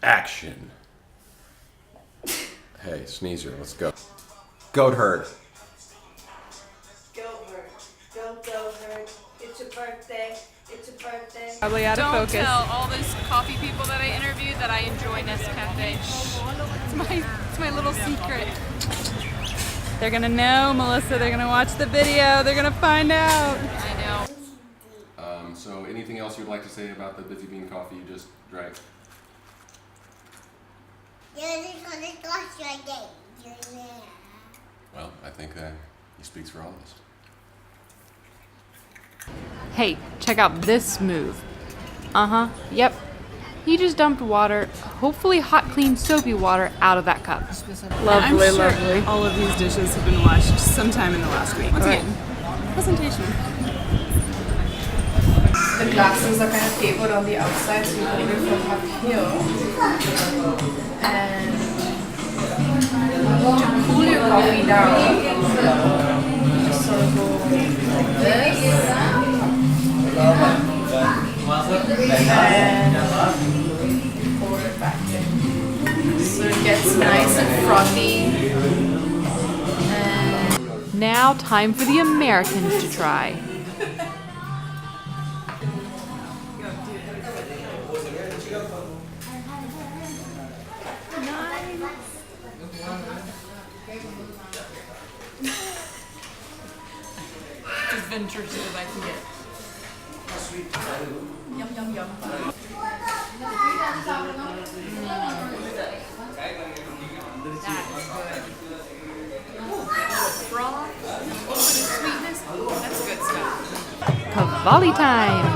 Action. Hey, Sneezer, let's go. Goat herd. Goat herd. Go herd. It's your birthday. It's your birthday. Probably out of Don't focus. tell all those coffee people that I interviewed that I enjoy Nescafe. It's my little secret. They're gonna know, Melissa. They're gonna watch the video. They're gonna find out. I know. So anything else you'd like to say about the Busy Bean coffee you just drank? Well, I think he speaks for all of us. Hey, check out this move. Yep. He just dumped water, hopefully hot, clean, soapy water, out of that cup. I'm Lovely, sure lovely. all of these dishes have been washed sometime in the last week. Once again, presentation. The glasses are kind of tapered on the outside, so you hold it from up here. And to cool your coffee down, you just sort of go like this. And pour it back in. So it gets nice and frothy. And Now, time for the Americans to try. as venturous as I can get. Yum, yum, yum. Froth, a little bit of sweetness. That's good stuff. Cavalli time!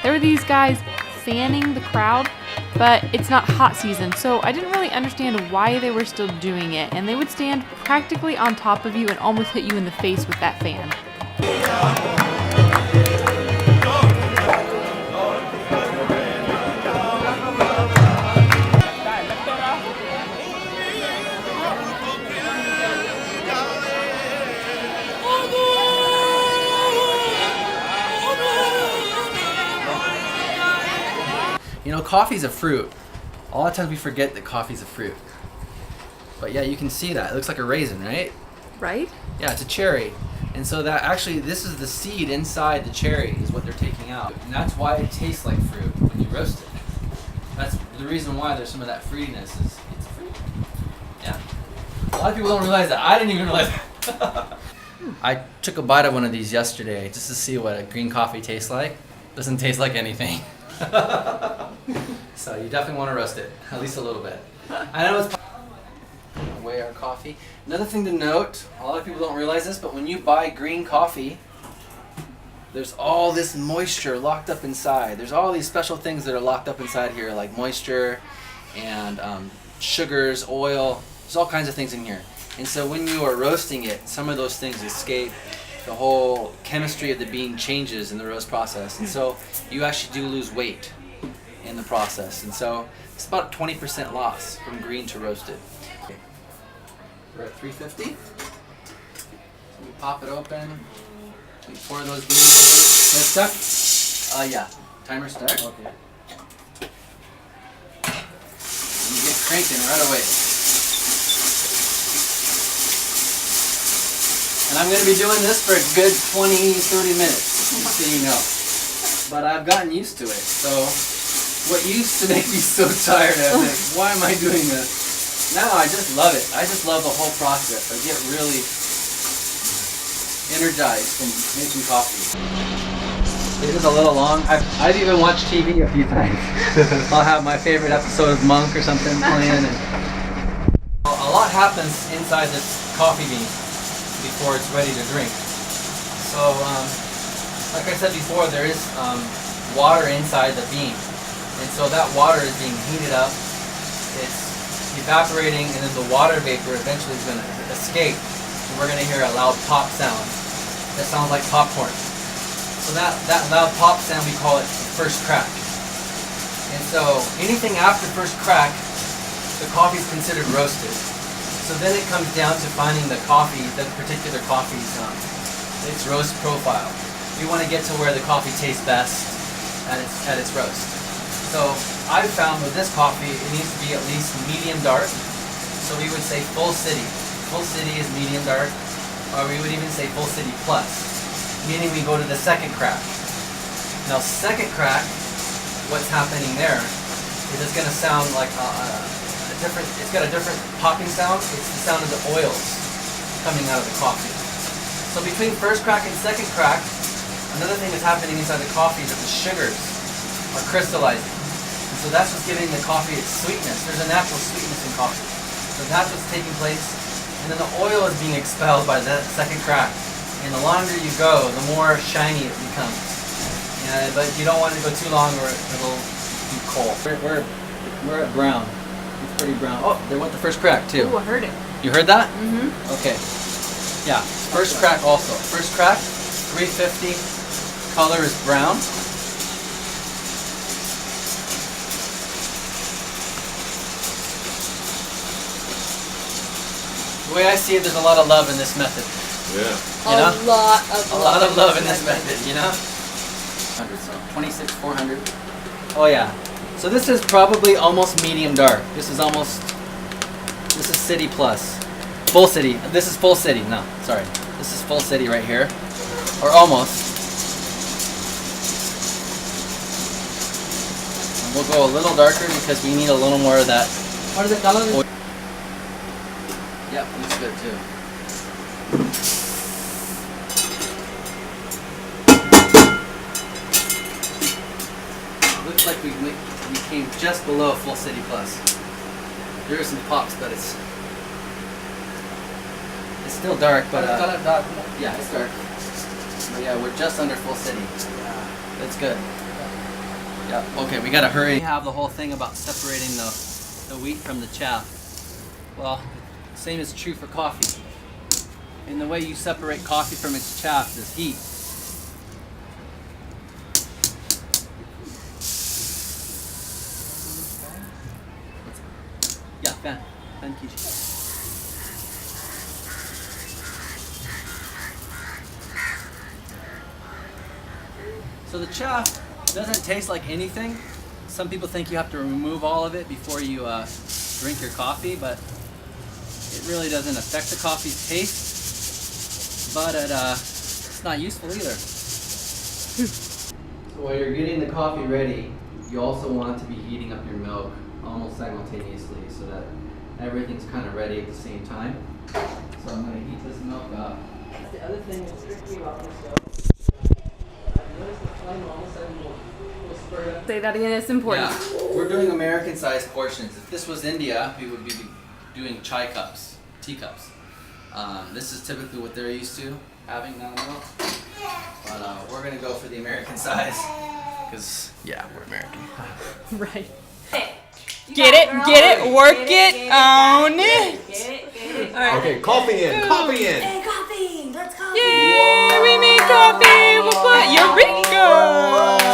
There were these guys fanning the crowd, but it's not hot season, so I didn't really understand why they were still doing it, and they would stand practically on top of you and almost hit you in the face with that fan. You know, coffee's a fruit. A lot of times we forget that coffee's a fruit. But yeah, you can see that. It looks like a raisin, right? Right? Yeah, it's a cherry. And so that actually, this is the seed inside the cherry is what they're taking out. And that's why it tastes like fruit when you roast it. That's the reason why there's some of that fruitiness is it's fruit. Yeah. A lot of people don't realize that. I didn't even realize that. I took a bite of one of these yesterday just to see what a green coffee tastes like. Doesn't taste like anything. So you definitely want to roast it, at least a little bit. I know it's weigh our coffee. Another thing to note, a lot of people don't realize this, but when you buy green coffee, there's all this moisture locked up inside. There's all these special things that are locked up inside here, like moisture and sugars, oil. There's all kinds of things in here. And so when you are roasting it, some of those things escape. The whole chemistry of the bean changes in the roast process, and so you actually do lose weight in the process. And so it's about 20% loss from green to roasted. We're at 350. So we pop it open. We pour those beans in. Is that stuck? Yeah. Timer stuck. Okay. And you get cranking right away. And I'm going to be doing this for a good 20-30 minutes, just so you know. But I've gotten used to it. So what used to make me so tired, I was like, why am I doing this? Now I just love it. I just love the whole process. I get really energized from making coffee. It is a little long. I've even watched TV a few times. I'll have my favorite episode of Monk or something playing. And a lot happens inside this coffee bean before it's ready to drink. So, like I said before, there is water inside the bean. And so that water is being heated up, it's evaporating, and then the water vapor eventually is going to escape. And we're going to hear a loud pop sound that sounds like popcorn. So that loud pop sound, we call it the first crack. And so anything after first crack the coffee is considered roasted. So then it comes down to finding the coffee, the particular coffee's its roast profile. We want to get to where the coffee tastes best at its roast. So I've found with this coffee, it needs to be at least medium dark. So we would say full city. Full city is medium dark, or we would even say full city plus, meaning we go to the second crack. Now second crack, what's happening there is it's going to sound like it's got a different popping sound. It's the sound of the oils coming out of the coffee. So between first crack and second crack, another thing that's happening inside the coffee is that the sugars are crystallizing. And so that's what's giving the coffee its sweetness. There's a natural sweetness in coffee. So that's what's taking place. And then the oil is being expelled by that second crack. And the longer you go, the more shiny it becomes. But you don't want to go too long or it'll be cold. We're at brown. It's pretty brown. Oh, there went the first crack too. Ooh, I heard it. You heard that? Mm-hmm. Okay. Yeah, first crack also. First crack, 350. Color is brown. The way I see it, there's a lot of love in this method. Yeah. You know? A lot of love in this method, you know? 26,400. Oh yeah. So this is probably almost medium dark. This is city plus. Full city. This is full city. No, sorry. This is full city right here. Or almost. And we'll go a little darker because we need a little more of that. What is it, color? Yep, looks good too. Looks like we came just below full city plus. There are some pops, but it's still dark. But yeah, it's dark. But yeah, we're just under full city. That's good. Yeah. Okay, we gotta hurry. We have the whole thing about separating the wheat from the chaff. Well, the same is true for coffee. And the way you separate coffee from its chaff is heat. Yeah, fan kitchen. So the chaff doesn't taste like anything. Some people think you have to remove all of it before you drink your coffee, but it really doesn't affect the coffee's taste. But it's not useful either. So while you're getting the coffee ready, you also want to be heating up your milk almost simultaneously so that everything's kind of ready at the same time. So I'm going to heat this milk up. The other thing that's tricky about this though, I've noticed the flame all of a sudden will spurt up. Say that again, it's important. Yeah, we're doing American sized portions. If this was India, we would be doing chai cups, teacups. This is typically what they're used to having now milk. But we're going to go for the American size because, yeah, we're American. Right. Get it, work it, own it. Get it. Okay, coffee in. Hey, coffee! Let's coffee! Yay, we made coffee. We'll put Eureka.